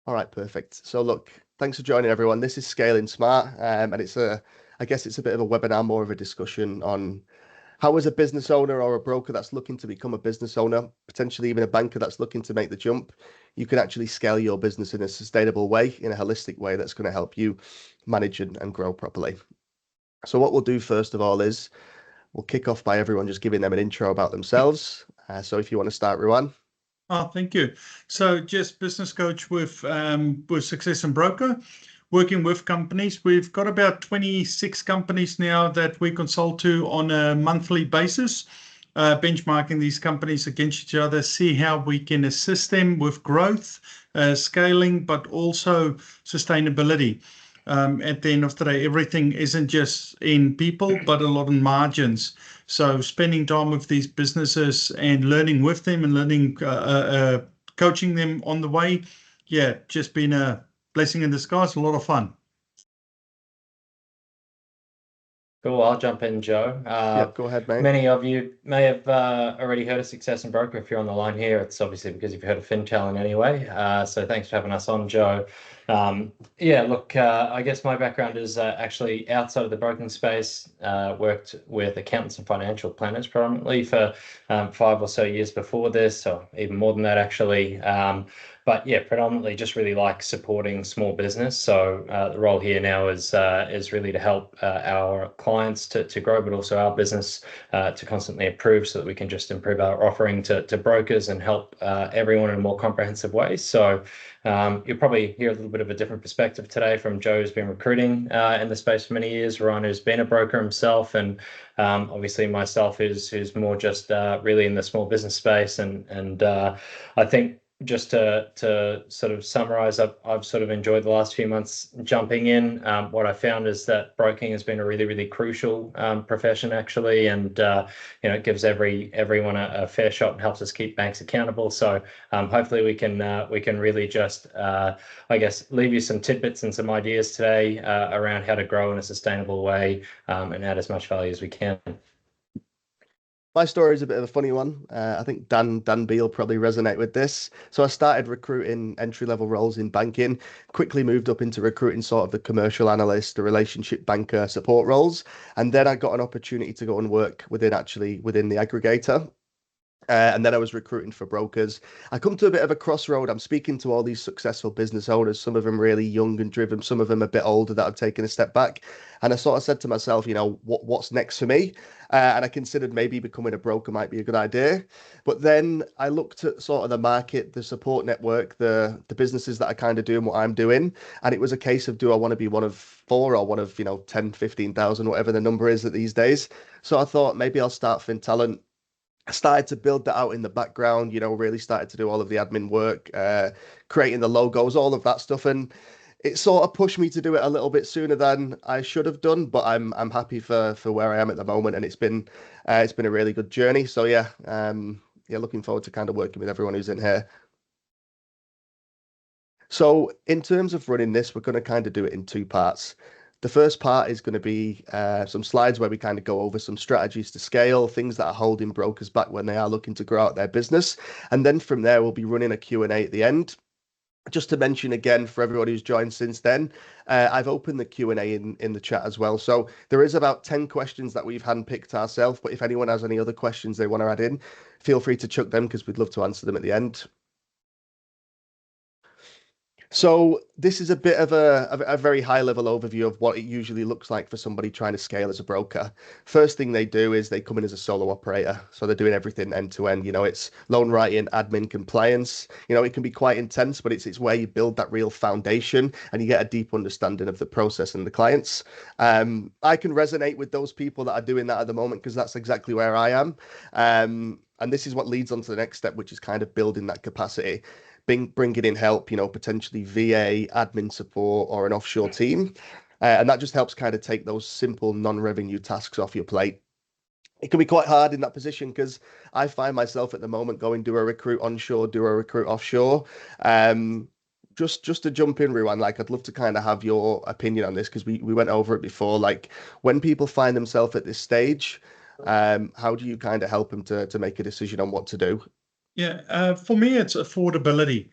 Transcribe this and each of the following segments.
All right, perfect. So look, thanks for joining everyone. This is Scaling Smart, and I guess it's a bit of a webinar, more of a discussion on how as a business owner or a broker that's looking to become a business owner, potentially even a banker that's looking to make the jump, you can actually scale your business in a sustainable way, in a holistic way that's going to help you manage and grow properly. So what we'll do first of all is we'll kick off by everyone just giving them an intro about themselves. So if you want to start, Ruan. Oh, thank you. So just business coach with Success and Broker, working with companies. We've got about 26 companies now that we consult to on a monthly basis, benchmarking these companies against each other, see how we can assist them with growth, scaling, but also sustainability. At the end of the day, everything isn't just in people, but a lot in margins. So spending time with these businesses and learning with them and coaching them on the way, yeah, just been a blessing in disguise, a lot of fun. Cool. I'll jump in, Joe. Yep, go ahead, mate. Many of you may have already heard of Success and Broker. If you're on the line here, it's obviously because you've heard of FinTalent anyway. So thanks for having us on, Joe. Yeah, look, I guess my background is actually outside of the broking space. Worked with accountants and financial planners predominantly for 5 or so years before this, or even more than that, actually. But yeah, predominantly just really like supporting small business. So the role here now is really to help our clients to grow, but also our business to constantly improve, so that we can just improve our offering to brokers and help everyone in a more comprehensive way. So you'll probably hear a little bit of a different perspective today from Joe, who's been recruiting in the space for many years, Ryan, who's been a broker himself, and obviously myself, who's more just really in the small business space. And I think just to sort of summarize, I've sort of enjoyed the last few months jumping in. What I found is that broking has been a really, really crucial profession, actually, and it gives everyone a fair shot and helps us keep banks accountable. So hopefully we can really just I guess leave you some tidbits and some ideas today around how to grow in a sustainable way and add as much value as we can. My story is a bit of a funny one. I think Dan B will probably resonate with this. So I started recruiting entry-level roles in banking, quickly moved up into recruiting sort of the commercial analyst, the relationship banker support roles. And then I got an opportunity to go and work within the aggregator. And then I was recruiting for brokers. I come to a bit of a crossroad. I'm speaking to all these successful business owners, some of them really young and driven, some of them a bit older that have taken a step back. And I sort of said to myself, what's next for me? And I considered maybe becoming a broker might be a good idea. But then I looked at sort of the market, the support network, the businesses that are kind of doing what I'm doing. And it was a case of, do I want to be one of four or one of, 10, 15,000, whatever the number is at these days? So I thought maybe I'll start FinTalent. I started to build that out in the background, really started to do all of the admin work, creating the logos, all of that stuff. And it sort of pushed me to do it a little bit sooner than I should have done, but I'm happy for where I am at the moment, and it's been a really good journey. So yeah, looking forward to kind of working with everyone who's in here. So in terms of running this, we're going to kind of do it in two parts. The first part is going to be some slides where we kind of go over some strategies to scale, things that are holding brokers back when they are looking to grow out their business. And then from there, we'll be running a Q&A at the end. Just to mention again, for everybody who's joined since then, I've opened the Q&A in the chat as well. So there is about 10 questions that we've handpicked ourselves, but if anyone has any other questions they want to add in, feel free to chuck them because we'd love to answer them at the end. So this is a bit of a very high level overview of what it usually looks like for somebody trying to scale as a broker. First thing they do is they come in as a solo operator. So they're doing everything end to end. It's loan writing, admin, compliance. It can be quite intense, but it's where you build that real foundation and you get a deep understanding of the process and the clients. I can resonate with those people that are doing that at the moment because that's exactly where I am. And this is what leads on to the next step, which is kind of building that capacity. Bringing in help, potentially VA, admin support, or an offshore team. And that just helps kind of take those simple non-revenue tasks off your plate. It can be quite hard in that position because I find myself at the moment going, do a recruit onshore, do a recruit offshore. Just to jump in, Ruan, I'd love to kind of have your opinion on this because we went over it before. When people find themselves at this stage, how do you kind of help them to make a decision on what to do? Yeah, for me, it's affordability.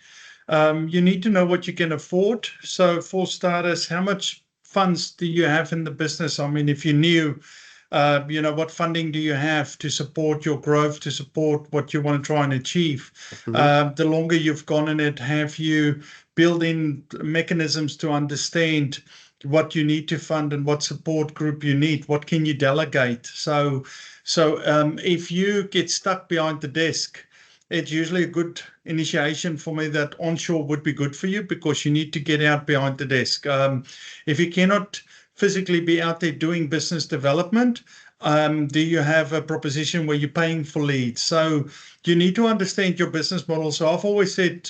You need to know what you can afford. So for starters, how much funds do you have in the business? I mean, if you knew, what funding do you have to support your growth, to support what you want to try and achieve? The longer you've gone in it, have you built in mechanisms to understand what you need to fund and what support group you need? What can you delegate? So if you get stuck behind the desk, it's usually a good initiation for me that onshore would be good for you because you need to get out behind the desk. If you cannot physically be out there doing business development, do you have a proposition where you're paying for leads? So you need to understand your business model. So I've always said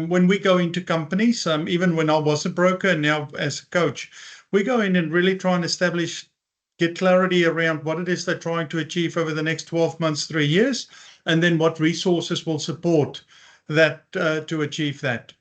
when we go into companies, even when I was a broker and now as a coach, we go in and really try and get clarity around what it is they're trying to achieve over the next 12 months, 3 years, and then what resources will support that to achieve that.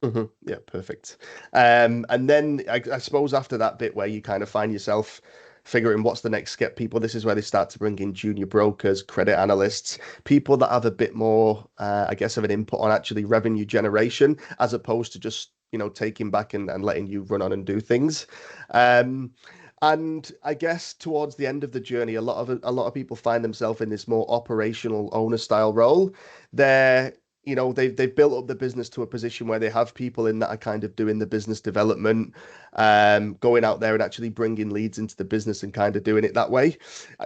Yeah, perfect. And then I suppose after that bit where you kind of find yourself figuring what's the next step, people, this is where they start to bring in junior brokers, credit analysts, people that have a bit more, I guess, of an input on actually revenue generation, as opposed to just, taking back and letting you run on and do things. And I guess towards the end of the journey, a lot of people find themselves in this more operational owner style role. They've built up the business to a position where they have people in that are kind of doing the business development, going out there and actually bringing leads into the business and kind of doing it that way.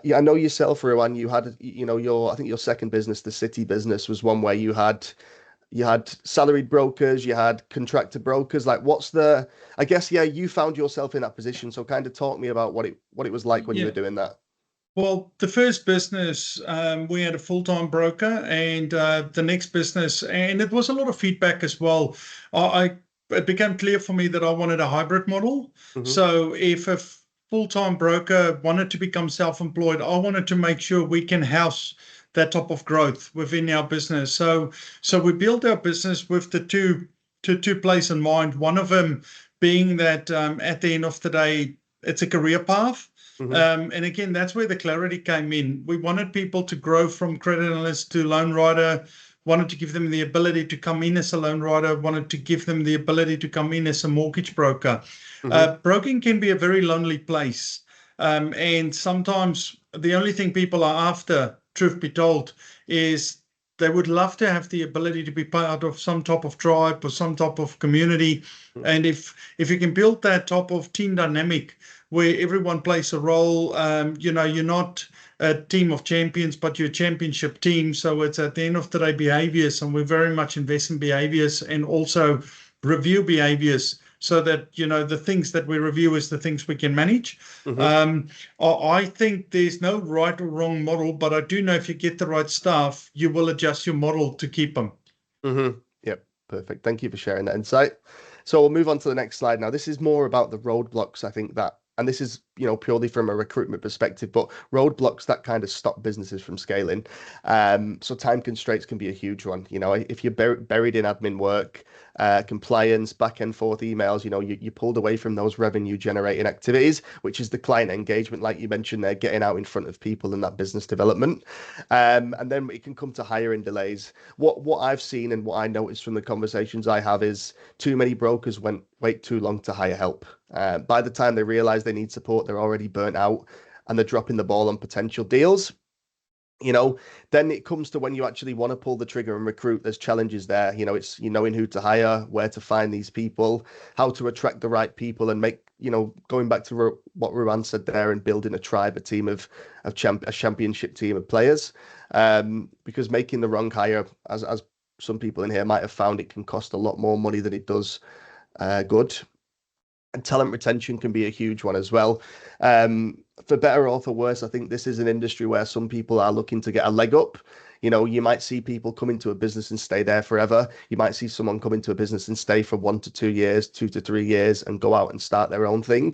Yeah, I know yourself, Rowan, you had, I think your second business, the city business, was one where you had salaried brokers, you had contractor brokers. Like, I guess, yeah, you found yourself in that position. So kind of talk me about what it was like when you were doing that. Well, the first business, we had a full-time broker, and the next business, and it was a lot of feedback as well. It became clear for me that I wanted a hybrid model. So if a full-time broker wanted to become self-employed, I wanted to make sure we can house that type of growth within our business. So we built our business with the two places in mind. One of them being that at the end of the day, it's a career path. And again, that's where the clarity came in. We wanted people to grow from credit analyst to loan writer, wanted to give them the ability to come in as a loan writer, wanted to give them the ability to come in as a mortgage broker. Broking can be a very lonely place. And sometimes the only thing people are after, truth be told, is they would love to have the ability to be part of some type of tribe or some type of community. And if you can build that type of team dynamic where everyone plays a role, you're not a team of champions, but you're a championship team. So it's at the end of the day behaviors, and we very much invest in behaviors and also review behaviors so that, the things that we review is the things we can manage. I think there's no right or wrong model, but I do know if you get the right staff, you will adjust your model to keep them. Yep, perfect. Thank you for sharing that insight. So we'll move on to the next slide now. This is more about the roadblocks, I think, and this is, purely from a recruitment perspective, but roadblocks that kind of stop businesses from scaling. So time constraints can be a huge one. If you're buried in admin work, compliance, back and forth emails, you pulled away from those revenue generating activities, which is the client engagement, like you mentioned there, getting out in front of people and that business development. And then it can come to hiring delays. What I've seen and what I noticed from the conversations I have is too many brokers wait too long to hire help. By the time they realize they need support, they're already burnt out and they're dropping the ball on potential deals. Then it comes to when you actually want to pull the trigger and recruit, there's challenges there. It's knowing who to hire, where to find these people, how to attract the right people and make, going back to what Ruan said there and building a tribe, a team of a championship team of players. Because making the wrong hire, as some people in here might have found, it can cost a lot more money than it does good. And talent retention can be a huge one as well. For better or for worse, I think this is an industry where some people are looking to get a leg up. You might see people come into a business and stay there forever. You might see someone come into a business and stay for 1 to 2 years, 2 to 3 years, and go out and start their own thing.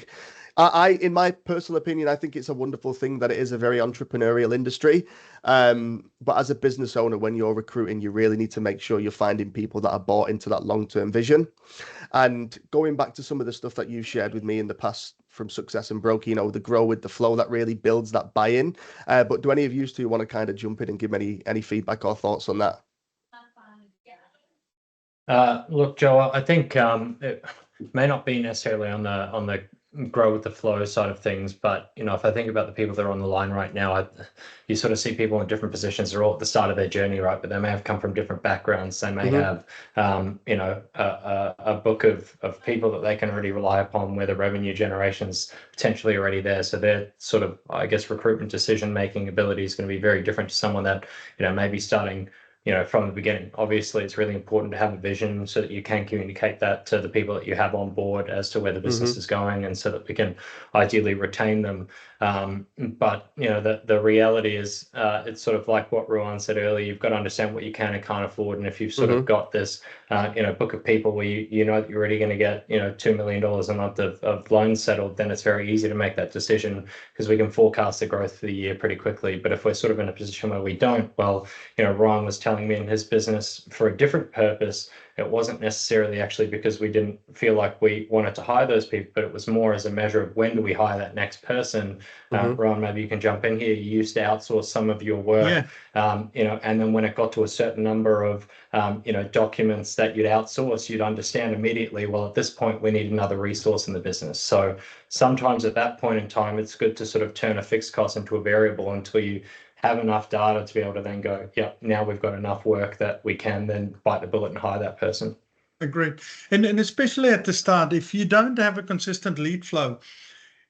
In my personal opinion, I think it's a wonderful thing that it is a very entrepreneurial industry. But as a business owner, when you're recruiting, you really need to make sure you're finding people that are bought into that long-term vision. And going back to some of the stuff that you shared with me in the past from Success and Broke, the grow with the flow, that really builds that buy-in. But do any of you two want to kind of jump in and give any feedback or thoughts on that? Look, Joe, I think it may not be necessarily on the grow with the flow side of things, but if I think about the people that are on the line right now, you sort of see people in different positions. They're all at the start of their journey, right? But they may have come from different backgrounds. They may have, a book of people that they can really rely upon, where the revenue generation's potentially already there. So their sort of, I guess, recruitment decision making ability is going to be very different to someone that may be starting from the beginning. Obviously, it's really important to have a vision so that you can communicate that to the people that you have on board as to where the business is going, and so that we can ideally retain them. But the reality is, it's sort of like what Ruan said earlier. You've got to understand what you can and can't afford, and if you've sort of got this, book of people where you know that you're already going to get $2 million a month of loans settled, then it's very easy to make that decision, because we can forecast the growth for the year pretty quickly. But if we're sort of in a position where we don't, well, Ryan was telling me in his business, for a different purpose, it wasn't necessarily actually because we didn't feel like we wanted to hire those people, but it was more as a measure of when do we hire that next person. Ryan, maybe you can jump in here. You used to outsource some of your work, and then when it got to a certain number of documents that you'd outsource, you'd understand immediately, well, at this point we need another resource in the business. So sometimes at that point in time, it's good to sort of turn a fixed cost into a variable until you have enough data to be able to then go, yeah, now we've got enough work that we can then bite the bullet and hire that person. Agreed. And especially at the start, if you don't have a consistent lead flow,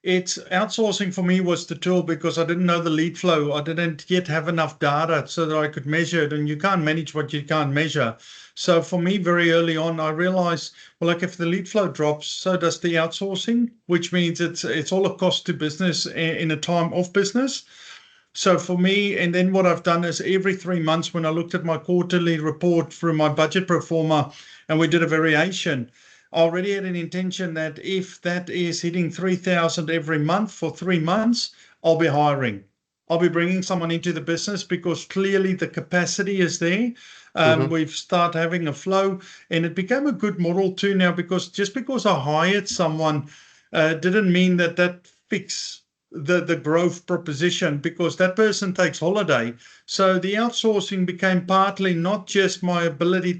it's outsourcing for me was the tool, because I didn't know the lead flow. I didn't yet have enough data so that I could measure it, and you can't manage what you can't measure. So for me, very early on, I realized, well, like if the lead flow drops, so does the outsourcing, which means it's all a cost to business in a time of business. So for me, and then what I've done is every 3 months, when I looked at my quarterly report through my budget pro forma, and we did a variation, I already had an intention that if that is hitting 3,000 every month for 3 months, I'll be hiring. I'll be bringing someone into the business, because clearly the capacity is there. We've started having a flow, and it became a good model too now, because just because I hired someone didn't mean that fix the growth proposition, because that person takes holiday. So the outsourcing became partly not just my ability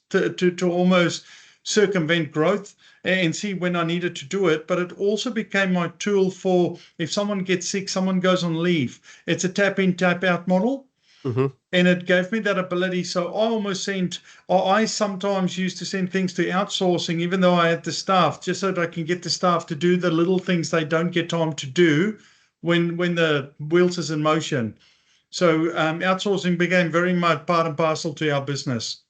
to almost circumvent growth and see when I needed to do it, but it also became my tool for if someone gets sick, someone goes on leave. It's a tap in, tap out model. And it gave me that ability. So I almost I sometimes used to send things to outsourcing, even though I had the staff, just so that I can get the staff to do the little things they don't get time to do when the wheels is in motion. So outsourcing became very much part and parcel to our business.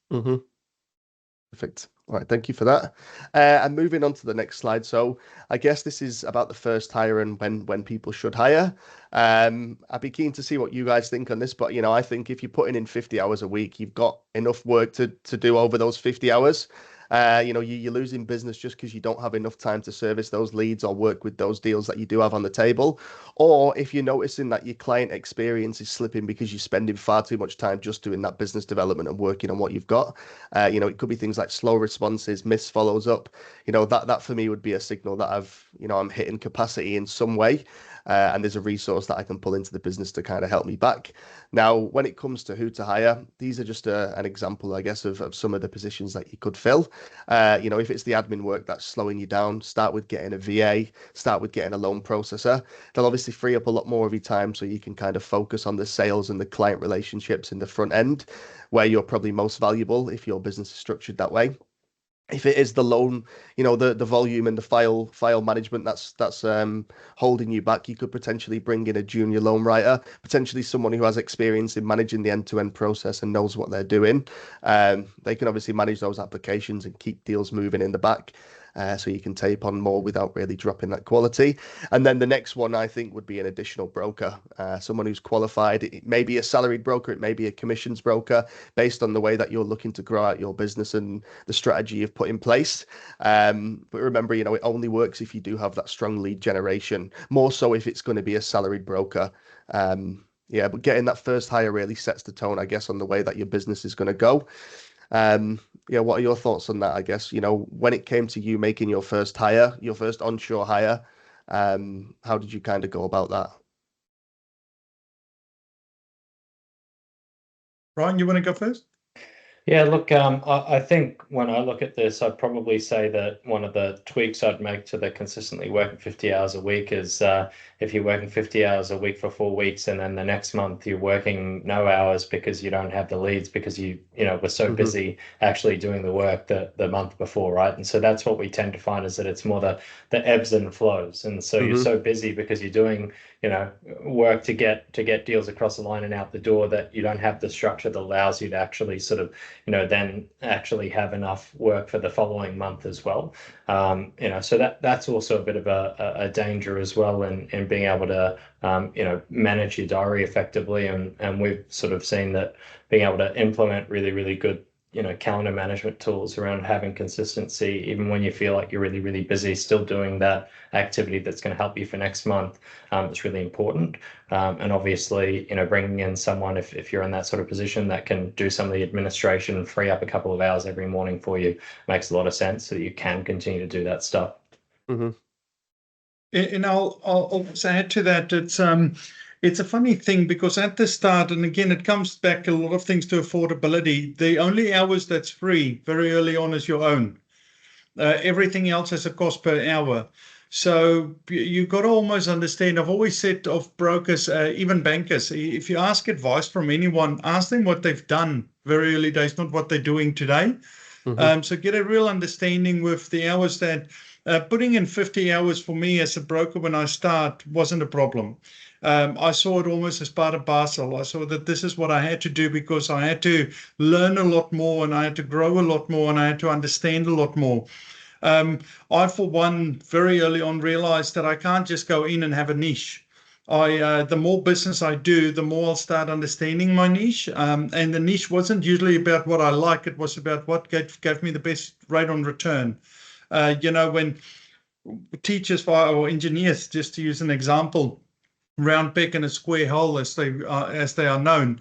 Perfect. All right, thank you for that. And moving on to the next slide. So I guess this is about the first hire and when people should hire. I'd be keen to see what you guys think on this, but I think if you're putting in 50 hours a week, you've got enough work to do over those 50 hours. You're losing business just because you don't have enough time to service those leads or work with those deals that you do have on the table. Or if you're noticing that your client experience is slipping because you're spending far too much time just doing that business development and working on what you've got. It could be things like slow responses, missed follows up. That for me would be a signal that I'm hitting capacity in some way. And there's a resource that I can pull into the business to kind of help me back. Now, when it comes to who to hire, these are just an example, I guess, of some of the positions that you could fill. If it's the admin work that's slowing you down, start with getting a VA, start with getting a loan processor. They'll obviously free up a lot more of your time, so you can kind of focus on the sales and the client relationships in the front end, where you're probably most valuable if your business is structured that way. If it is the loan, the volume and the file management that's holding you back, you could potentially bring in a junior loan writer, potentially someone who has experience in managing the end-to-end process and knows what they're doing. They can obviously manage those applications and keep deals moving in the back. So you can tape on more without really dropping that quality. And then the next one, I think, would be an additional broker, someone who's qualified. It may be a salaried broker, it may be a commissions broker, based on the way that you're looking to grow out your business and the strategy you've put in place. But remember, it only works if you do have that strong lead generation, more so if it's going to be a salaried broker. But getting that first hire really sets the tone, I guess, on the way that your business is going to go. What are your thoughts on that? I guess, when it came to you making your first hire, your first onshore hire, how did you kind of go about that? Ryan, you want to go first? Yeah, look, I think when I look at this, I'd probably say that one of the tweaks I'd make to the consistently working 50 hours a week is if you're working 50 hours a week for 4 weeks and then the next month you're working no hours because you don't have the leads because were so Hmm. busy actually doing the work the month before, right? And so that's what we tend to find is that it's more the ebbs and flows. And so you're Hmm. so busy because you're doing work to get deals across the line and out the door that you don't have the structure that allows you to actually sort of then actually have enough work for the following month as well. So that's also a bit of a danger as well in being able to, manage your diary effectively. And we've sort of seen that being able to implement really, really good, calendar management tools around having consistency, even when you feel like you're really, really busy, still doing that activity that's going to help you for next month. It's really important. And obviously, bringing in someone, if you're in that sort of position that can do some of the administration and free up a couple of hours every morning for you, makes a lot of sense so that you can continue to do that stuff. Hmm. And I'll also add to that. It's a funny thing because at the start, and again, it comes back a lot of things to affordability. The only hours that's free very early on is your own. Everything else has a cost per hour. So you got to almost understand. I've always said of brokers, even bankers, if you ask advice from anyone, ask them what they've done very early days, not what they're doing today. Hmm. So get a real understanding with the hours that putting in 50 hours for me as a broker when I start wasn't a problem. I saw it almost as part of parcel. I saw that this is what I had to do because I had to learn a lot more and I had to grow a lot more and I had to understand a lot more. Um, I, for one, very early on realized that I can't just go in and have a niche. The more business I do, the more I'll start understanding my niche. And the niche wasn't usually about what I like; it was about what gave me the best rate on return. When teachers or engineers, just to use an example, round peg in a square hole, as they are known.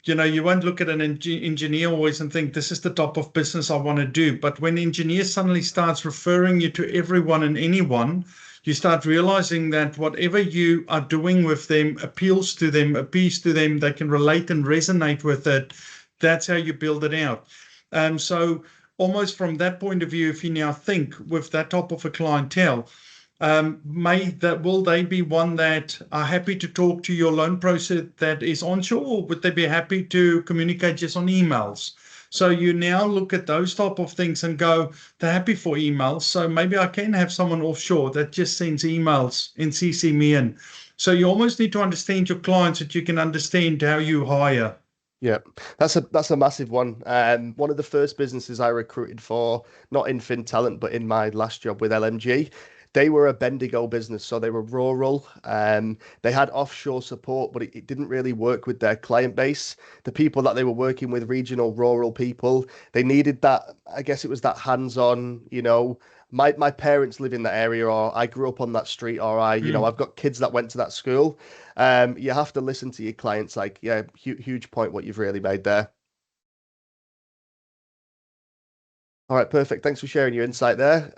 You won't look at an engineer always and think this is the top of business I want to do. But when the engineer suddenly starts referring you to everyone and anyone, you start realizing that whatever you are doing with them appeals to them, appeals to them. They can relate and resonate with it. That's how you build it out. So almost from that point of view, if you now think with that type of a clientele, will they be one that are happy to talk to your loan process that is onshore, or would they be happy to communicate just on emails? So you now look at those type of things and go, they're happy for emails. So maybe I can have someone offshore that just sends emails and CC me in. So you almost need to understand your clients that you can understand how you hire. Yeah, that's a massive one. One of the first businesses I recruited for, not in FinTalent, but in my last job with LMG, they were a Bendigo business, so they were rural. They had offshore support, but it didn't really work with their client base. The people that they were working with, regional rural people, they needed that. I guess it was that hands-on, my parents live in that area, or I grew up on that street, or Mm. I've got kids that went to that school. You have to listen to your clients. Like, yeah, huge point what you've really made there. All right, perfect. Thanks for sharing your insight there.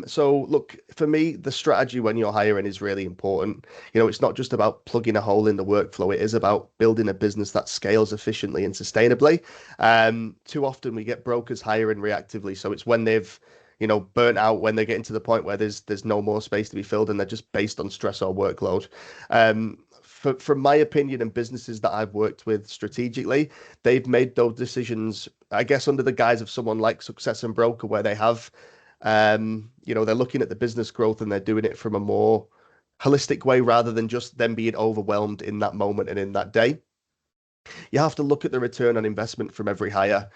So look, for me, the strategy when you're hiring is really important. It's not just about plugging a hole in the workflow. It is about building a business that scales efficiently and sustainably. Too often we get brokers hiring reactively. So it's when they've, burnt out, when they're getting to the point where there's no more space to be filled and they're just based on stress or workload. From my opinion and businesses that I've worked with strategically, they've made those decisions, I guess, under the guise of someone like Success and Broker, where they have, they're looking at the business growth and they're doing it from a more holistic way rather than just them being overwhelmed in that moment and in that day. You have to look at the return on investment from every hire.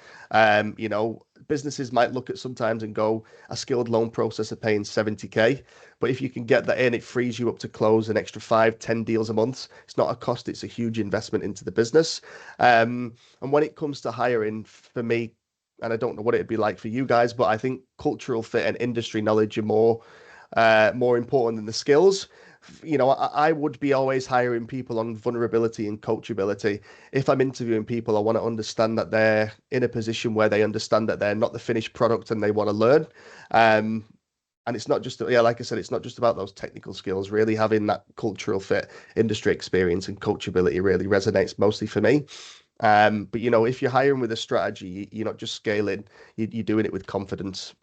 Businesses might look at sometimes and go, a skilled loan processor paying 70K, but if you can get that in, it frees you up to close an extra 5, 10 deals a month. It's not a cost, it's a huge investment into the business. And when it comes to hiring, for me, and I don't know what it'd be like for you guys, but I think cultural fit and industry knowledge are more important than the skills. I would be always hiring people on vulnerability and coachability. If I'm interviewing people, I want to understand that they're in a position where they understand that they're not the finished product and they want to learn. And it's not just, yeah, like I said, it's not just about those technical skills. Really having that cultural fit, industry experience, and coachability really resonates mostly for me. But you know, if you're hiring with a strategy, you're not just scaling, you're doing it with confidence.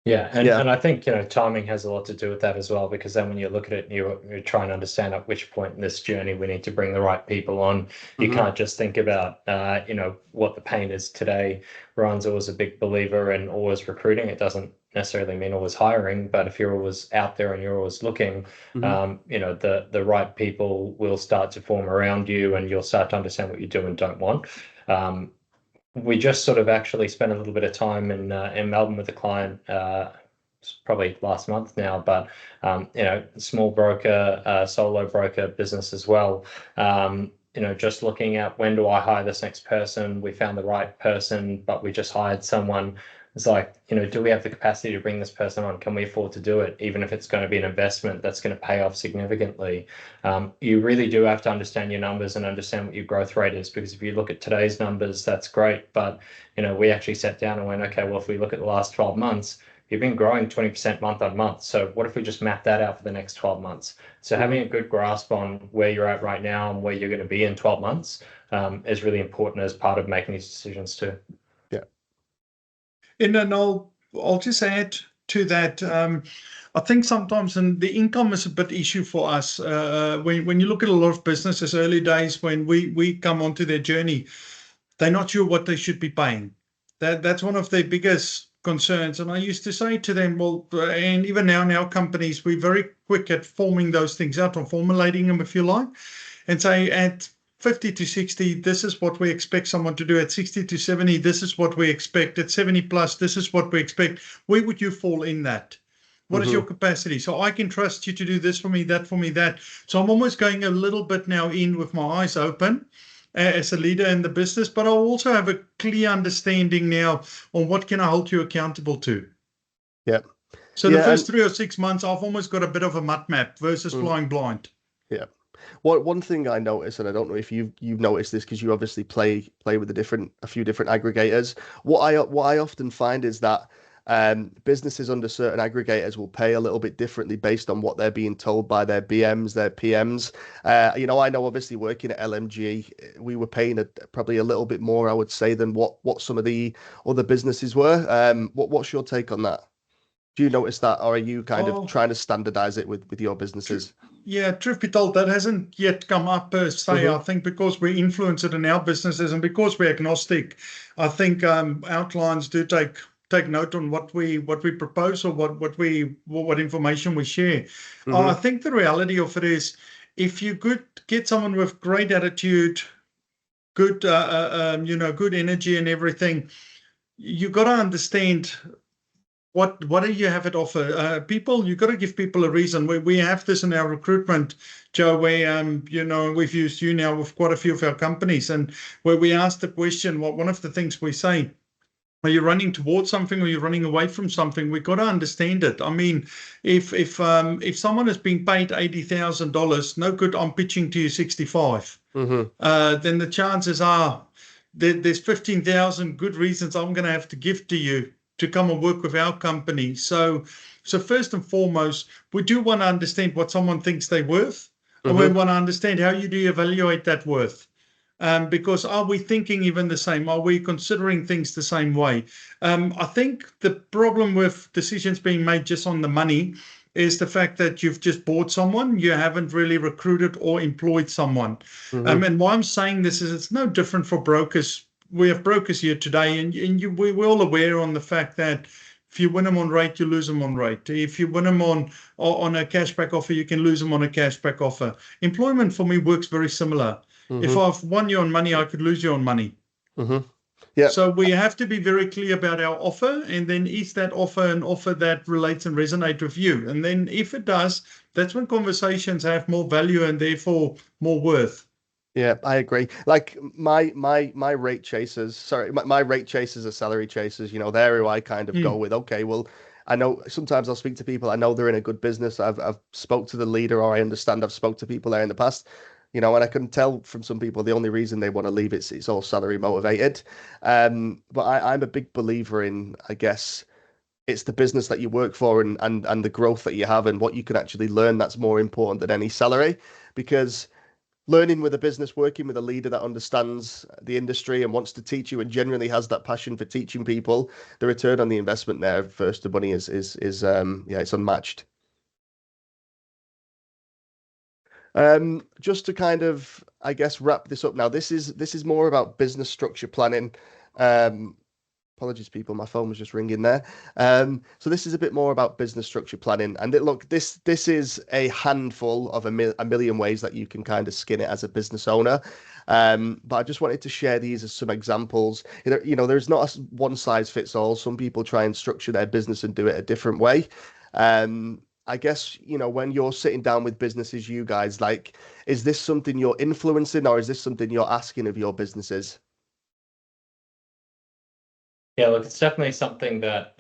Yeah, Yeah. and I think, timing has a lot to do with that as well, because then when you look at it, you're trying to understand at which point in this journey we need to bring the right people on. You Hmm. can't just think about, what the pain is today. Ryan's always a big believer in always recruiting. It doesn't necessarily mean always hiring, but if you're always out there and you're always looking, Hmm. the right people will start to form around you, and you'll start to understand what you do and don't want. Um, we just sort of actually spent a little bit of time in Melbourne with a client. It's probably last month now, but small broker, solo broker business as well. Just looking at when do I hire this next person? We found the right person, but we just hired someone. It's like, do we have the capacity to bring this person on? Can we afford to do it? Even if it's going to be an investment that's going to pay off significantly. You really do have to understand your numbers and understand what your growth rate is, because if you look at today's numbers, that's great. But, we actually sat down and went, okay, well, if we look at the last 12 months, you've been growing 20% month on month. So what if we just map that out for the next 12 months? So having a good grasp on where you're at right now and where you're going to be in 12 months is really important as part of making these decisions too. Yeah. And then I'll just add to that. I think sometimes the income is a bit issue for us. When you look at a lot of businesses, early days when we come onto their journey, they're not sure what they should be paying. That's one of their biggest concerns. And I used to say to them, well, and even now in our companies, we're very quick at forming those things out or formulating them, if you like, and say at 50 to 60, this is what we expect someone to do. At 60 to 70, this is what we expect. At 70 plus, this is what we expect. Where would you fall in that? What is your capacity? So I can trust you to do this for me, that for me, that. So I'm almost going a little bit now in with my eyes open as a leader in the business, but I also have a clear understanding now on what can I hold you accountable to. Yeah. So the Yeah. first 3 or 6 months, I've almost got a bit of a mud map versus flying blind. Yeah. One thing I noticed, and I don't know if you've noticed this because you obviously play with a few different aggregators. What I often find is that businesses under certain aggregators will pay a little bit differently based on what they're being told by their BMs, their PMs. I know obviously working at LMG, we were paying probably a little bit more, I would say, than what some of the other businesses were. What's your take on that? Do you notice that, or are you kind of Oh, trying to standardize it with your businesses? yeah, truth be told, that hasn't yet come up per se. I Hmm. think because we influence it in our businesses and because we're agnostic, I think our clients do take note on what we propose or what information we share. I Hmm. think the reality of it is, if you could get someone with great attitude, good good energy and everything, you got to understand what do you have at offer? People, you got to give people a reason. We have this in our recruitment, Joe, where we've used you now with quite a few of our companies, and where we ask the question, what one of the things we say, are you running towards something or you're running away from something? We got to understand it. I mean, if someone is being paid $80,000, no good, I'm pitching to you 65. Hmm. Then the chances are there's 15,000 good reasons I'm going to have to give to you to come and work with our company. So first and foremost, we do want to understand what someone thinks they're worth, and we Hmm. want to understand how you do evaluate that worth. Because are we thinking even the same? Are we considering things the same way? I think the problem with decisions being made just on the money is the fact that you've just bought someone, you haven't really recruited or employed someone. Hmm. And why I'm saying this is it's no different for brokers. We have brokers here today, and we're all aware on the fact that if you win them on rate, you lose them on rate. If you win them on a cashback offer, you can lose them on a cashback offer. Employment for me works very similar. If Hmm. I've won you on money, I could lose you on money. Hmm. Yeah. So we have to be very clear about our offer, and then is that offer an offer that relates and resonates with you? And then if it does, that's when conversations have more value and therefore more worth. Yeah, I agree. Like my rate chasers, sorry, my rate chasers are salary chasers. They're who I kind of go Hmm. with. Okay, well, I know sometimes I'll speak to people. I know they're in a good business. I've spoke to the leader, or I understand I've spoke to people there in the past. And I can tell from some people the only reason they want to leave it's all salary motivated. But I'm a big believer in, I guess, it's the business that you work for and the growth that you have and what you can actually learn that's more important than any salary, because learning with a business, working with a leader that understands the industry and wants to teach you and genuinely has that passion for teaching people, the return on the investment there first to money is yeah, it's unmatched. Just to kind of, I guess, wrap this up now. This is more about business structure planning. Um, Apologies, people. My phone was just ringing there. So this is a bit more about business structure planning. And look, this is a handful of a million ways that you can kind of skin it as a business owner. But I just wanted to share these as some examples. There's not a one size fits all. Some people try and structure their business and do it a different way. I guess, when you're sitting down with businesses, you guys, like, is this something you're influencing or is this something you're asking of your businesses? Yeah, look, it's definitely something that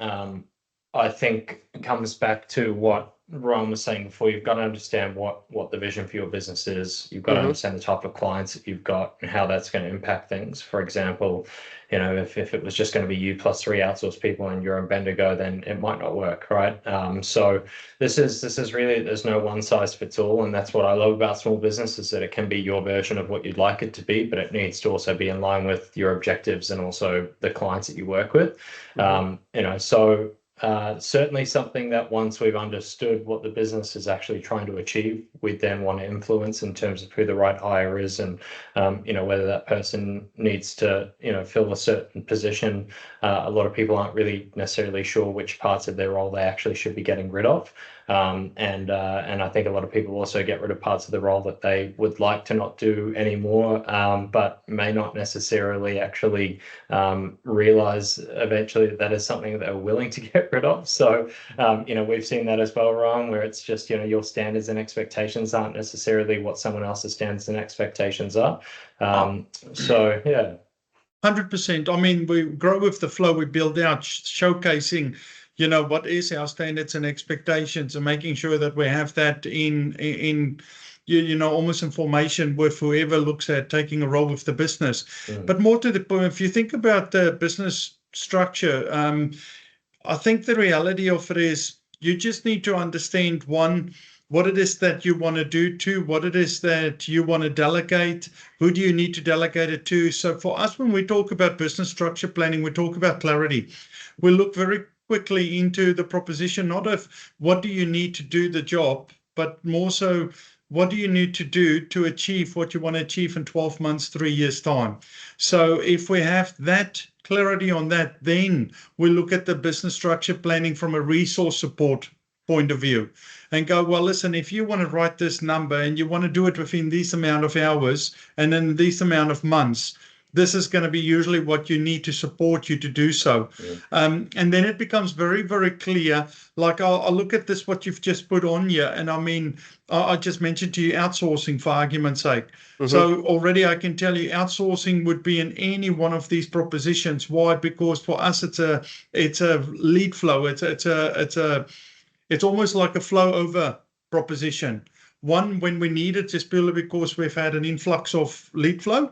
I think comes back to what Ron was saying before. You've got to understand what the vision for your business is. You've got to understand the type of clients that you've got and how that's going to impact things. For example, if it was just going to be you plus 3 outsourced people and you're in Bendigo, then it might not work, right? So this is really, there's no one size fits all, and that's what I love about small business, is that it can be your version of what you'd like it to be, but it needs to also be in line with your objectives and also the clients that you work with. So certainly something that once we've understood what the business is actually trying to achieve, we then want to influence in terms of who the right hire is and, whether that person needs to, fill a certain position. A lot of people aren't really necessarily sure which parts of their role they actually should be getting rid of. And I think a lot of people also get rid of parts of the role that they would like to not do anymore, but may not necessarily actually realize eventually that is something that they're willing to get rid of. So, we've seen that as well, Ron, where it's just, your standards and expectations aren't necessarily what someone else's standards and expectations are. So, yeah. 100%. I mean, we grow with the flow, we build out, showcasing, what is our standards and expectations, and making sure that we have that in almost in formation with whoever looks at taking a role with the business. But more to the point, if you think about the business structure, I think the reality of it is you just need to understand, one, what it is that you want to do, two, what it is that you want to delegate, who do you need to delegate it to. So for us, when we talk about business structure planning, we talk about clarity. We look very quickly into the proposition, not of what do you need to do the job, but more so, what do you need to do to achieve what you want to achieve in 12 months, 3 years time? So if we have that clarity on that, then we look at the business structure planning from a resource support point of view and go, well, listen, if you want to write this number and you want to do it within this amount of hours and in this amount of months, this is going to be usually what you need to support you to do so. And then it becomes very, very clear. Like I'll look at this, what you've just put on here. And I mean, I just mentioned to you outsourcing for argument's sake. So already I can tell you outsourcing would be in any one of these propositions. Why? Because for us, it's a lead flow. It's almost like a flow over proposition. One, when we need it, just purely because we've had an influx of lead flow.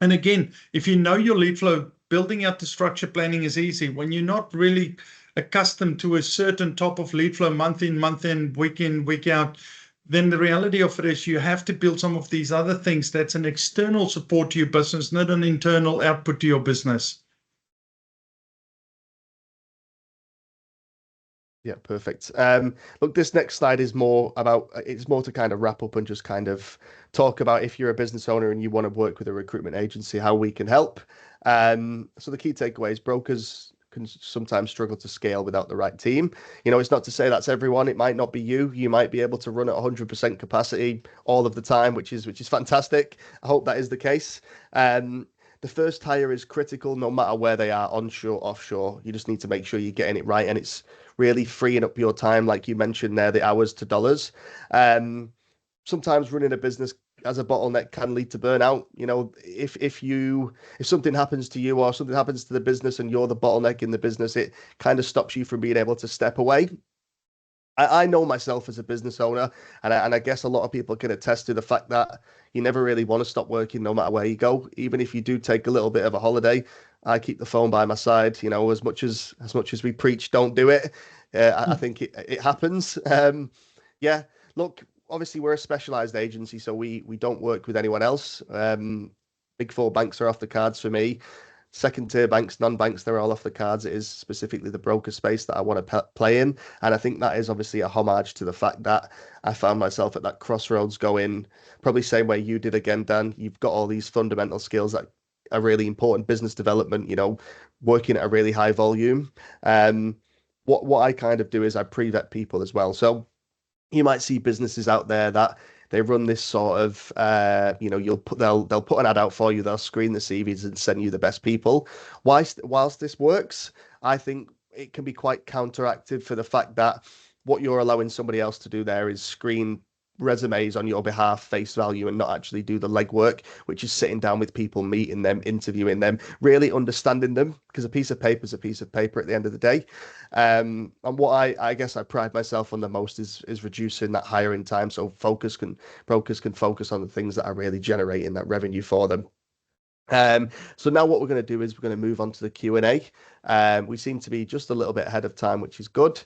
And again, if you know your lead flow, building out the structure planning is easy. When you're not really accustomed to a certain type of lead flow, month in, week out, then the reality of it is you have to build some of these other things that's an external support to your business, not an internal output to your business. Yeah, perfect. Look, this next slide is more to kind of wrap up and just kind of talk about if you're a business owner and you want to work with a recruitment agency, how we can help. So the key takeaways: brokers can sometimes struggle to scale without the right team. It's not to say that's everyone. It might not be you. You might be able to run at 100% capacity all of the time, which is fantastic. I hope that is the case. The first hire is critical no matter where they are, onshore, offshore. You just need to make sure you're getting it right, and it's really freeing up your time, like you mentioned there, the hours to dollars. Sometimes running a business as a bottleneck can lead to burnout. If something happens to you or something happens to the business and you're the bottleneck in the business, it kind of stops you from being able to step away. I know myself as a business owner, and I guess a lot of people can attest to the fact that you never really want to stop working no matter where you go. Even if you do take a little bit of a holiday, I keep the phone by my side. As much as we preach, don't do it. I think it happens. Yeah. Look, obviously we're a specialized agency, so we don't work with anyone else. Big four banks are off the cards for me. Second tier banks, non-banks, they're all off the cards. It is specifically the broker space that I want to play in. And I think that is obviously a homage to the fact that I found myself at that crossroads going, probably same way you did again, Dan. You've got all these fundamental skills that are really important, business development, working at a really high volume. What I kind of do is I pre-vet people as well. So you might see businesses out there that they run this sort of they'll put an ad out for you, they'll screen the CVs and send you the best people. Whilst this works, I think it can be quite counteractive for the fact that what you're allowing somebody else to do there is screen resumes on your behalf, face value, and not actually do the legwork, which is sitting down with people, meeting them, interviewing them, really understanding them, because a piece of paper is a piece of paper at the end of the day. And what I guess I pride myself on the most is reducing that hiring time, so brokers can focus on the things that are really generating that revenue for them. So now what we're going to do is we're going to move on to the Q&A. We seem to be just a little bit ahead of time, which is good.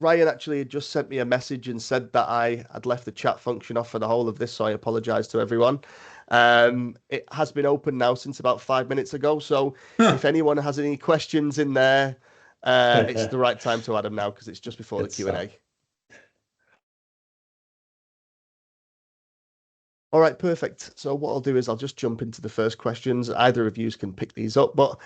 Ryan actually had just sent me a message and said that I had left the chat function off for the whole of this, so I apologize to everyone. It has been open now since about 5 minutes ago, so if anyone has any questions in there, it's the right time to add them now because it's just before the Q&A. All right, perfect. So what I'll do is I'll just jump into the first questions. Either of you can pick these up, but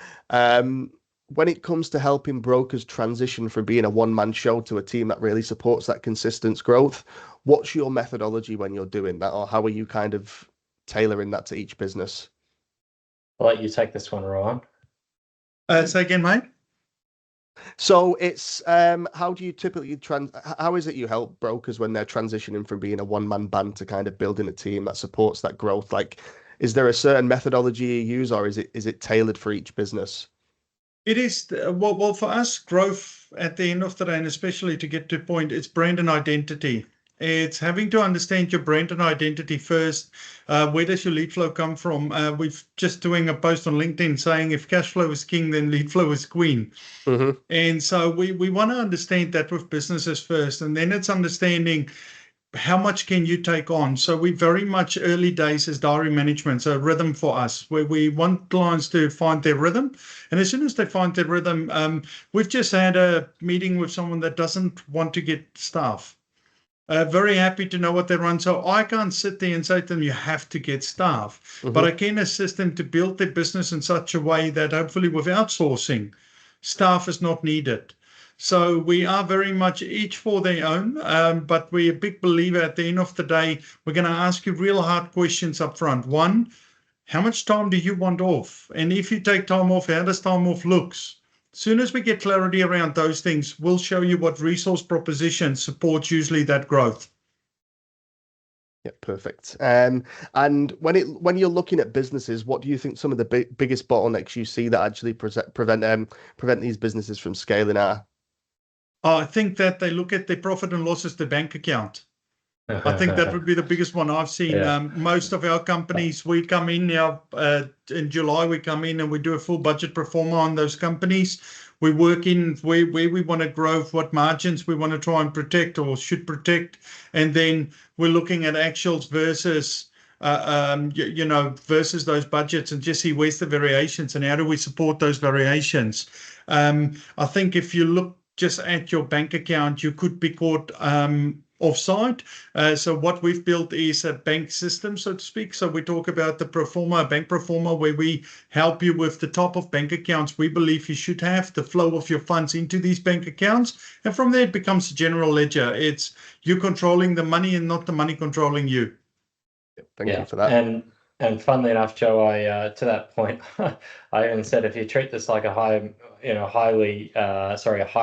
when it comes to helping brokers transition from being a one-man show to a team that really supports that consistent growth, what's your methodology when you're doing that, or how are you kind of tailoring that to each business? I'll let you take this one, Ryan. Say again, mate. So it's how do you typically how is it you help brokers when they're transitioning from being a one-man band to kind of building a team that supports that growth? Like, is there a certain methodology you use, or is it tailored for each business? It is, well, for us, growth at the end of the day, and especially to get to a point, it's brand and identity. It's having to understand your brand and identity first. Where does your lead flow come from? We've just doing a post on LinkedIn saying if cash flow is king, then lead flow is queen. Mm-hmm. And so we want to understand that with businesses first, and then it's understanding how much can you take on? So we very much early days as diary management, so rhythm for us, where we want clients to find their rhythm. And as soon as they find their rhythm, we've just had a meeting with someone that doesn't want to get staff. Very happy to know what they run. So I can't sit there and say to them, you have to get staff, but I can assist them to build their business in such a way that hopefully with outsourcing, staff is not needed. So we are very much each for their own, but we're a big believer at the end of the day, we're going to ask you real hard questions up front. One, how much time do you want off? And if you take time off, how does time off looks? As soon as we get clarity around those things, we'll show you what resource proposition supports usually that growth. Yeah, perfect. And when you're looking at businesses, what do you think some of the biggest bottlenecks you see that actually prevent these businesses from scaling are? I think that they look at their profit and loss as the bank account. I think that would be the biggest one I've seen. Yeah. Most of our companies, we come in now in July, we come in and we do a full budget pro forma on those companies. We work in where we want to grow, what margins we want to try and protect or should protect. And then we're looking at actuals versus versus those budgets and just see where's the variations and how do we support those variations. I think if you look just at your bank account, you could be caught offside. So what we've built is a bank system, so to speak. So we talk about the pro forma, bank pro forma, where we help you with the type of bank accounts we believe you should have, the flow of your funds into these bank accounts. And from there, it becomes a general ledger. It's you controlling the money and not the money controlling you. Thank you for that. And funnily enough, Joe, I to that point, I even said if you treat this like a high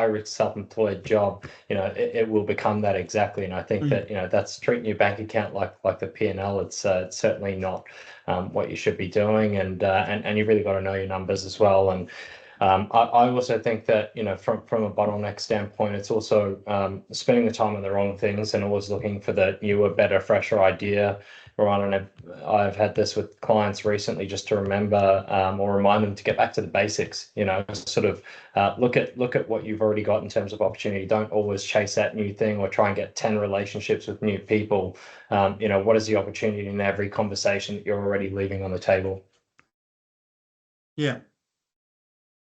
risk self-employed job, it will become that exactly. And I think that that's treating your bank account like the P&L. It's certainly not what you should be doing, and you really got to know your numbers as well. And I also think that, from a bottleneck standpoint, it's also spending the time on the wrong things and always looking for the newer, better, fresher idea. Or I don't know, I've had this with clients recently, just to remember or remind them to get back to the basics. Sort of look at what you've already got in terms of opportunity. Don't always chase that new thing or try and get 10 relationships with new people. What is the opportunity in every conversation that you're already leaving on the table? Yeah.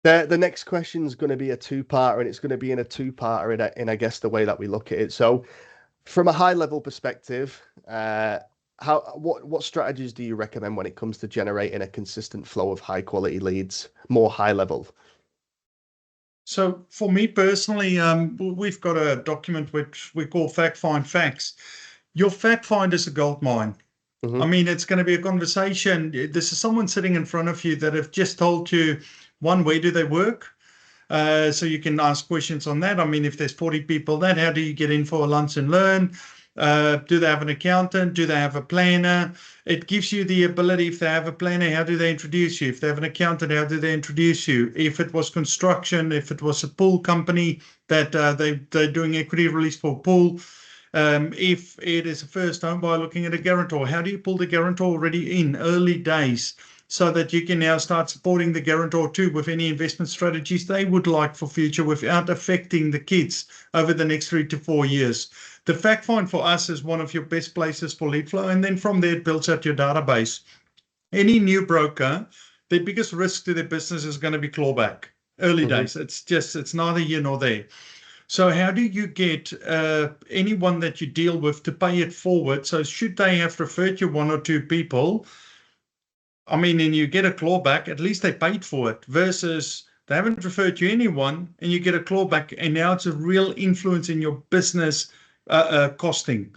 The next question is going to be a two-parter, and it's going to be in a two-parter in I guess the way that we look at it. So, from a high-level perspective, what strategies do you recommend when it comes to generating a consistent flow of high-quality leads, more high level? So for me personally, we've got a document which we call Fact Find Facts. Your fact find is a gold mine. I mean, it's going to be a conversation. This is someone sitting in front of you that have just told you, one, where do they work? So you can ask questions on that. I mean, if there's 40 people, how do you get in for a lunch and learn? Do they have an accountant? Do they have a planner? It gives you the ability, if they have a planner, how do they introduce you? If they have an accountant, how do they introduce you? If it was construction, if it was a pool company that they're doing equity release for pool, if it is a first home buyer looking at a guarantor, how do you pull the guarantor already in early days so that you can now start supporting the guarantor too with any investment strategies they would like for future without affecting the kids over the next 3 to 4 years? The fact find for us is one of your best places for lead flow. And then from there, it builds out your database. Any new broker, the biggest risk to their business is going to be clawback. Early days, it's neither here nor there. So how do you get anyone that you deal with to pay it forward? So should they have referred you 1 or 2 people, I mean, and you get a clawback, at least they paid for it, versus they haven't referred you anyone and you get a clawback, and now it's a real influence in your business costing.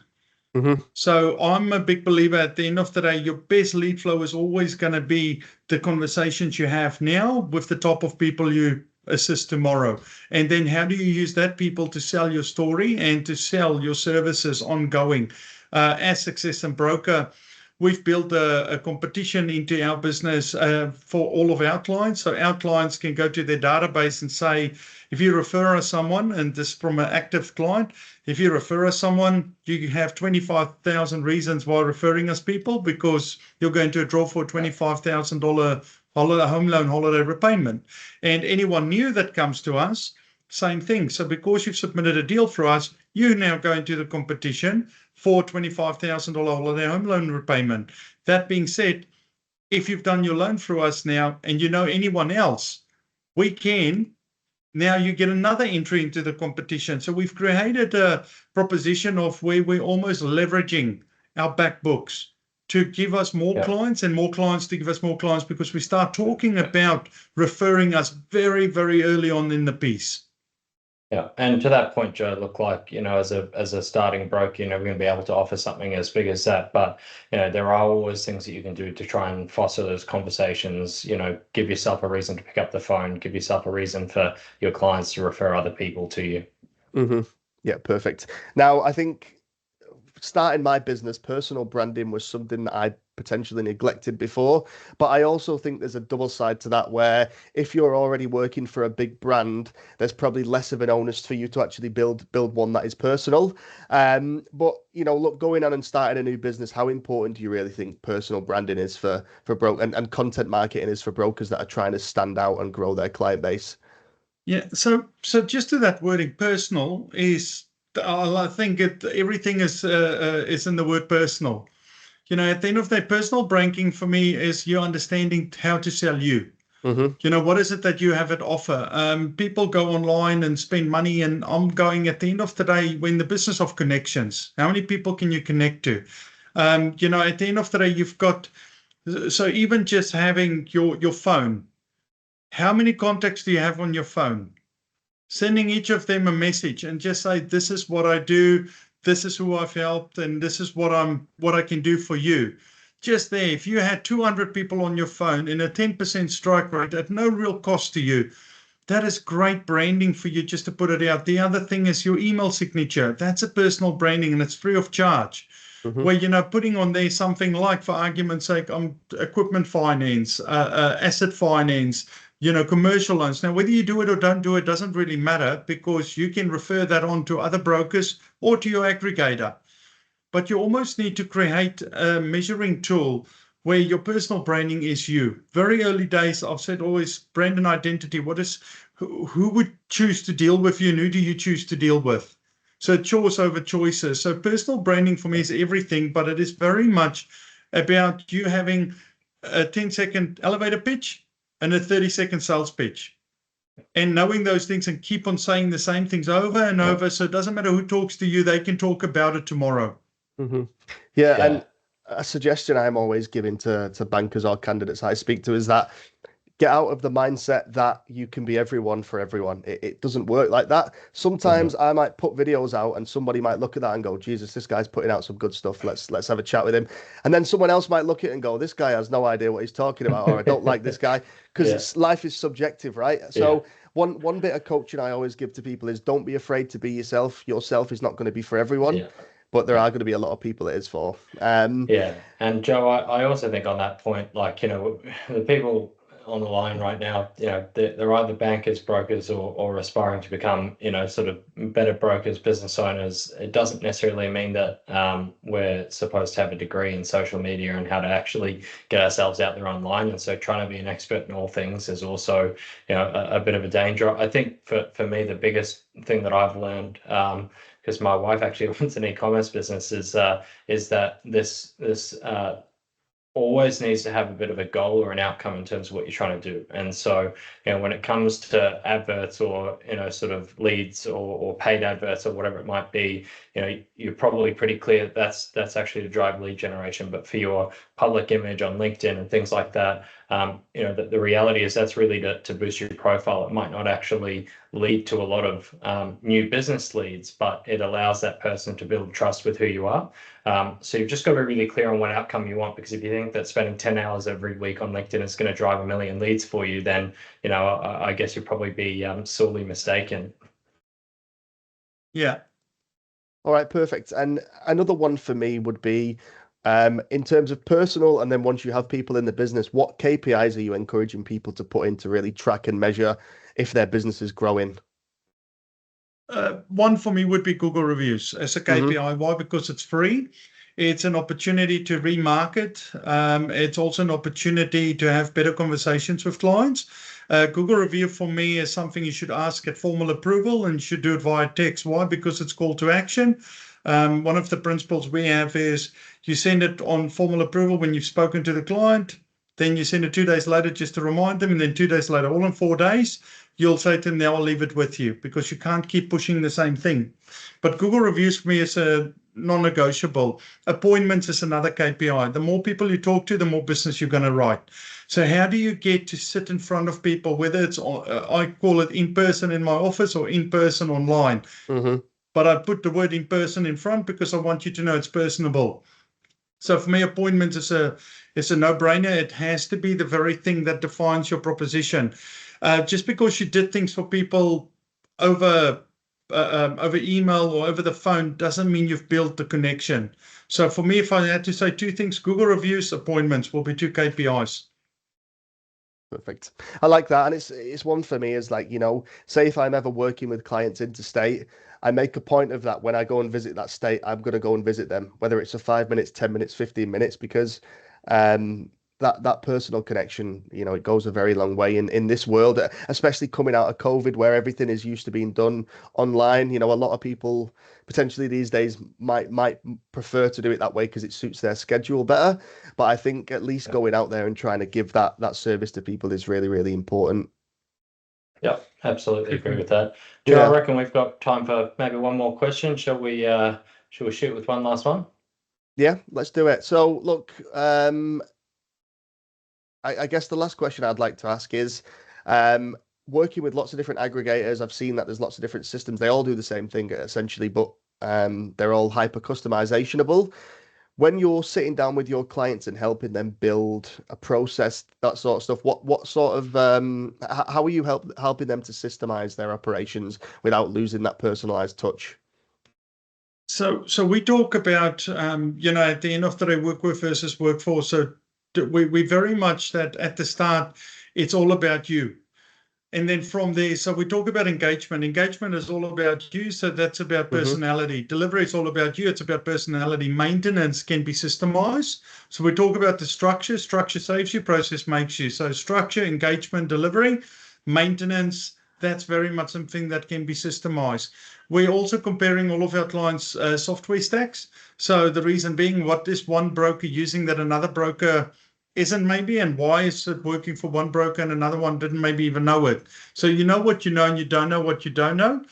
So I'm a big believer at the end of the day, your best lead flow is always going to be the conversations you have now with the top of people you assist tomorrow. And then how do you use that people to sell your story and to sell your services ongoing? As Success and Broker, we've built a competition into our business for all of our clients. So our clients can go to their database and say, if you refer us someone, and this from an active client, if you refer us someone, you have 25,000 reasons why referring us people, because you're going to draw for a $25,000 home loan holiday repayment. And anyone new that comes to us, same thing. So because you've submitted a deal for us, you now go into the competition for $25,000 holiday home loan repayment. That being said, if you've done your loan through us now and you know anyone else, now you get another entry into the competition. So we've created a proposition of where we're almost leveraging our back books to give us more clients and more clients to give us more clients, because we start talking about referring us very, very early on in the piece. Yeah, and to that point, Joe, look, like, as a starting broker, we're going to be able to offer something as big as that, but there are always things that you can do to try and foster those conversations. Give yourself a reason to pick up the phone, give yourself a reason for your clients to refer other people to you. Yeah, perfect. Now, I think starting my business, personal branding was something that I potentially neglected before, but I also think there's a double side to that, where if you're already working for a big brand, there's probably less of an onus for you to actually build one that is personal. But look, going on and starting a new business, how important do you really think personal branding is for broke and content marketing is for brokers that are trying to stand out and grow their client base? Yeah, so just to that wording, personal is, I think everything is in the word personal. At the end of the day, personal branding for me is you understanding how to sell you. What is it that you have at offer? People go online and spend money, and I'm going, at the end of the day, we're in the business of connections. How many people can you connect to? At the end of the day, you've got, so even just having your phone, how many contacts do you have on your phone? Sending each of them a message and just say, this is what I do, this is who I've helped, and this is what I can do for you. Just there, if you had 200 people on your phone in a 10% strike rate at no real cost to you, that is great branding for you just to put it out. The other thing is your email signature. That's a personal branding, and it's free of charge. Where, putting on there something like, for argument's sake, equipment finance, asset finance, commercial loans. Now, whether you do it or don't do it doesn't really matter, because you can refer that on to other brokers or to your aggregator. But you almost need to create a measuring tool where your personal branding is you. Very early days, I've said always brand and identity. Who would choose to deal with you, and who do you choose to deal with? So choice over choices. So personal branding for me is everything, but it is very much about you having a 10-second elevator pitch and a 30-second sales pitch, and knowing those things and keep on saying the same things over and over. So it doesn't matter who talks to you, they can talk about it tomorrow. Mm-hmm. Yeah, and a suggestion I'm always giving to bankers or candidates I speak to is that get out of the mindset that you can be everyone for everyone. It doesn't work like that. Sometimes I might put videos out and somebody might look at that and go, Jesus, this guy's putting out some good stuff. Let's have a chat with him. And then someone else might look at it and go, this guy has no idea what he's talking about, or I don't like this guy, because life is subjective, right? So one bit of coaching I always give to people is don't be afraid to be yourself. Yourself is not going to be for everyone. But there are going to be a lot of people it is for. And Joe, I also think on that point, like, the people on the line right now, they're either bankers, brokers, or aspiring to become, sort of better brokers, business owners. It doesn't necessarily mean that we're supposed to have a degree in social media and how to actually get ourselves out there online. And so trying to be an expert in all things is also, a bit of a danger. I think for me, the biggest thing that I've learned, because my wife actually runs an e-commerce business, is that this always needs to have a bit of a goal or an outcome in terms of what you're trying to do. And so, when it comes to adverts or, sort of leads or paid adverts or whatever it might be, you're probably pretty clear that's actually to drive lead generation. But for your public image on LinkedIn and things like that, the reality is that's really to boost your profile. It might not actually lead to a lot of new business leads, but it allows that person to build trust with who you are. So you've just got to be really clear on what outcome you want, because if you think that spending 10 hours every week on LinkedIn is going to drive 1 million leads for you, then, I guess you'd probably be sorely mistaken. Yeah. All right, perfect. And another one for me would be, in terms of personal, and then once you have people in the business, what KPIs are you encouraging people to put in to really track and measure if their business is growing? One for me would be Google reviews as a KPI. Why? Because it's free. It's an opportunity to remarket. It's also an opportunity to have better conversations with clients. Google review for me is something you should ask at formal approval, and you should do it via text. Why? Because it's call to action. One of the principles we have is you send it on formal approval when you've spoken to the client. Then you send it 2 days later just to remind them. And then 2 days later, all in 4 days, you'll say to them, now I'll leave it with you, because you can't keep pushing the same thing. But Google reviews for me is a non-negotiable. Appointments is another KPI. The more people you talk to, the more business you're going to write. So how do you get to sit in front of people, whether it's, I call it in person in my office or in person online. But I put the word in person in front because I want you to know it's personable. So for me, appointments is a no-brainer. It has to be the very thing that defines your proposition. Just because you did things for people over email or over the phone doesn't mean you've built the connection. So for me, if I had to say 2 things, Google reviews, appointments will be 2 KPIs. Perfect. I like that. And it's one for me is like, say if I'm ever working with clients interstate, I make a point of that when I go and visit that state, I'm going to go and visit them, whether it's a 5 minutes, 10 minutes, 15 minutes, because that personal connection, it goes a very long way in this world, especially coming out of COVID, where everything is used to being done online. A lot of people potentially these days might prefer to do it that way because it suits their schedule better. But I think at least going out there and trying to give that service to people is really, really important. Yeah, absolutely agree with that. Joe, I reckon we've got time for maybe one more question. Shall we shoot with one last one? Yeah, let's do it. So look, I guess the last question I'd like to ask is, working with lots of different aggregators, I've seen that there's lots of different systems. They all do the same thing essentially, but they're all hyper customizationable. When you're sitting down with your clients and helping them build a process, that sort of stuff, what sort of how are you helping them to systemize their operations without losing that personalized touch? So we talk about at the end of the day, work with versus workforce. So we very much that at the start, it's all about you. And then from there, so we talk about engagement. Engagement is all about you, so that's about personality. Delivery is all about you, it's about personality. Maintenance can be systemized. So we talk about the structure. Structure saves you, process makes you. So structure, engagement, delivery, maintenance, that's very much something that can be systemized. We're also comparing all of our clients' software stacks. So the reason being, what is one broker using that another broker isn't maybe, and why is it working for one broker and another one didn't maybe even know it? So you know what you know and you don't know what you don't know.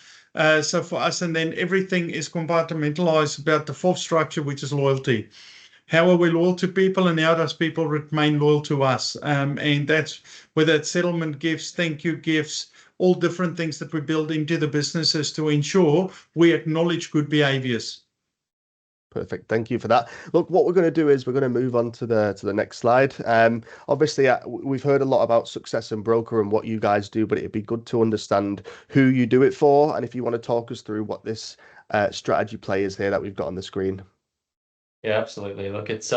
So for us, and then everything is compartmentalized about the fourth structure, which is loyalty. How are we loyal to people, and how does people remain loyal to us? And that's whether it's settlement gifts, thank you gifts, all different things that we build into the businesses to ensure we acknowledge good behaviors. Perfect. Thank you for that. Look, what we're going to do is we're going to move on to the next slide. Obviously, we've heard a lot about Success and Broker and what you guys do, but it'd be good to understand who you do it for, and if you want to talk us through what this strategy play is here that we've got on the screen. Yeah, absolutely. Look, it's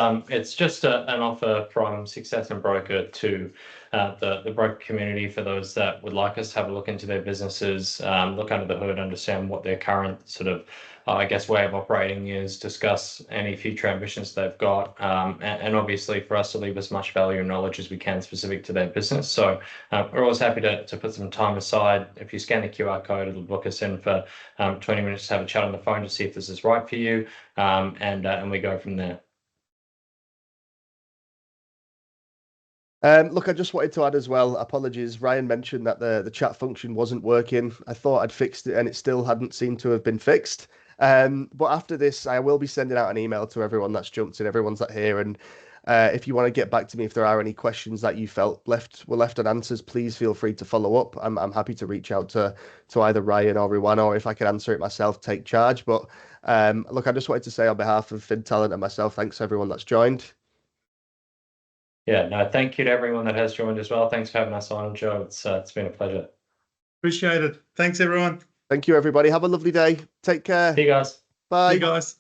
just an offer from Success and Broker to the broker community for those that would like us to have a look into their businesses, look under the hood, understand what their current sort of, I guess, way of operating is, discuss any future ambitions they've got, and obviously for us to leave as much value and knowledge as we can specific to their business. So we're always happy to put some time aside. If you scan the QR code, it'll book us in for 20 minutes to have a chat on the phone to see if this is right for you, and we go from there. Look, I just wanted to add as well, apologies. Ryan mentioned that the chat function wasn't working. I thought I'd fixed it and it still hadn't seemed to have been fixed. But after this, I will be sending out an email to everyone that's jumped in, everyone's that here. And if you want to get back to me, if there are any questions that you felt were left unanswered, please feel free to follow up. I'm happy to reach out to either Ryan or Ruwan, or if I can answer it myself, take charge. But look, I just wanted to say on behalf of FinTalent and myself, thanks to everyone that's joined. Yeah, no, thank you to everyone that has joined as well. Thanks for having us on, Joe. It's been a pleasure. Appreciate it. Thanks, everyone. Thank you, everybody. Have a lovely day. Take care. See you guys. Bye. See you guys.